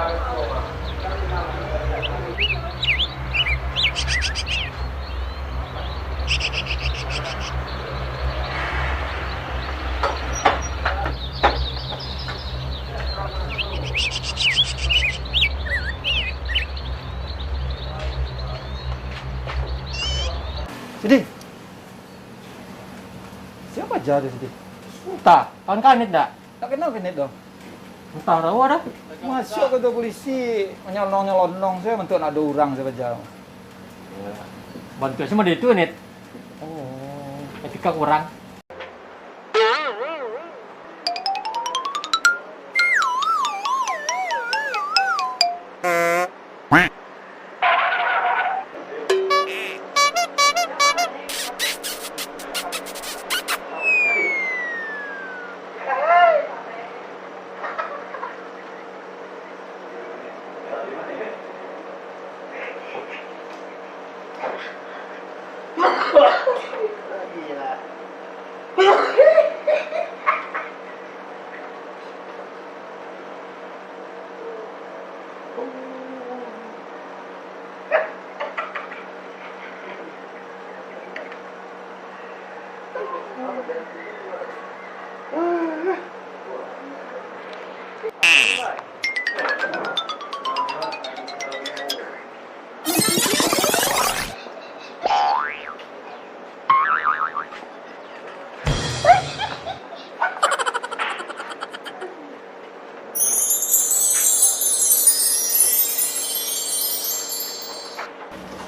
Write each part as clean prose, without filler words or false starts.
Sidi. Siapa aja di sini? Entah, kawan kanit enggak? Tak kenal Vinet dong. Entah tahu ada. Masuk ke polisi menyelonong-nyelonong saya bentuk ada orang saya baca. Bantu semua dia itu net. Oh. Etika kurang.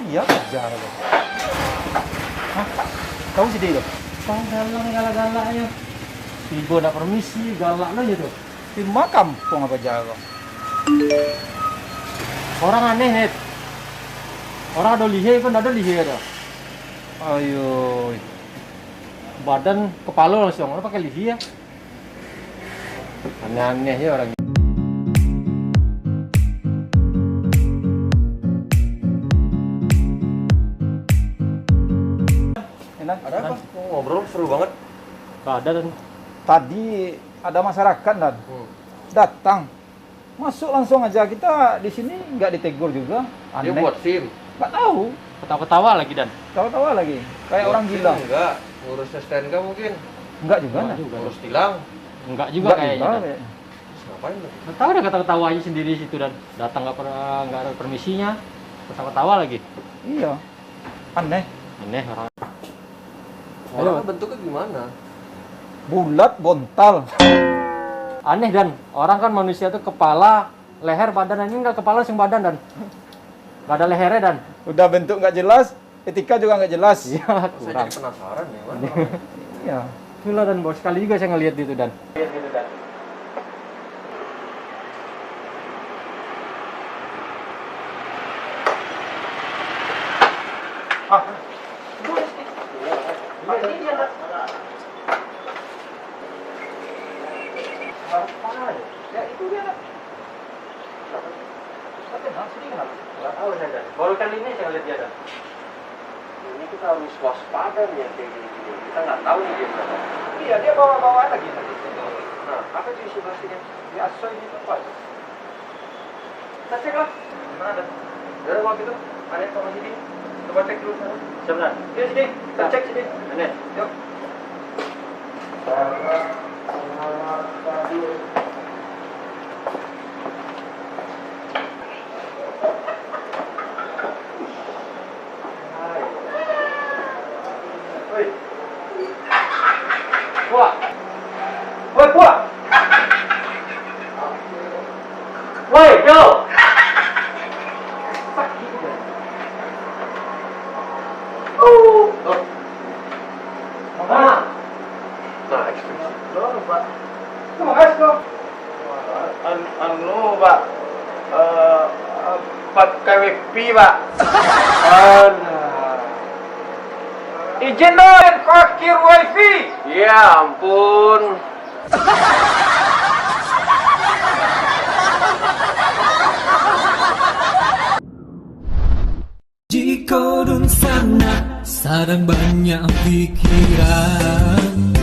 Iya kejar loh. Hah? Tahu sih dia loh. Dalang galak-galaknya. Tiba nak permisi, galak lo gitu. Di kampung apa jago? Orang aneh net. Orang ada lihe pun ada lihe ada. Ayo. Badan kepala langsung, orang pakai lihe ya. Aneh-aneh ya orang. Enak. Ada apa? Ngobrol seru banget. Gak ada dan Tadi ada masyarakat dan datang. Masuk langsung aja, kita di sini nggak ditegur juga. Dia Aneh. buat SIM. Nggak tahu. ketawa-ketawa lagi dan. Tawa-tawa lagi. Kayak Buat orang SIM gila. Enggak. Ngurus STNK mungkin. Enggak juga Enggak nah. juga. Ngurus tilang. Enggak juga Enggak kayaknya. juga, Dan. kayak. Terus ngapain lu? Nggak tahu dah ketawa-ketawa aja sendiri situ dan datang nggak ada permisinya, ketawa-tawa lagi. Iya. Aneh. Aneh orang. Orangnya bentuknya gimana? Bulat, bontal. Aneh dan orang kan manusia tuh kepala, leher, badan, ini nggak kepala sing badan dan nggak ada lehernya dan. Udah bentuk nggak jelas, etika juga nggak jelas. Iya Saya kurang. jadi penasaran ya. Mana? Iya. Itulah dan bos sekali juga saya ngelihat gitu dan. Lihat gitu dan. Ah, ya itu dia. Tapi nah, sini kenapa? Nggak tahu saya dan. Baru kali ini saya lihat dia dan. Ini kita harus waspada nih yang kayak gini. Kita nggak tahu nih dia berapa. Iya, dia bawa-bawa lagi tadi. Nah, apa itu isi plastiknya? Di aso ini apa? Kita cek lah. Gimana ada? Dari waktu itu ada informasi sini. Coba cek dulu sana. Sebentar. Dia sini, kita cek sini. Aneh. Yuk. Woi. Puak. Woi, puak. Woi, yo. Oh. Mana? Nah, ekstensi. Pak. Terima kasih, Bang. Anu Pak, pakai wifi Pak. Izin dong, fakir wifi. Ya ampun. Di kodun sana, sadang banyak pikiran.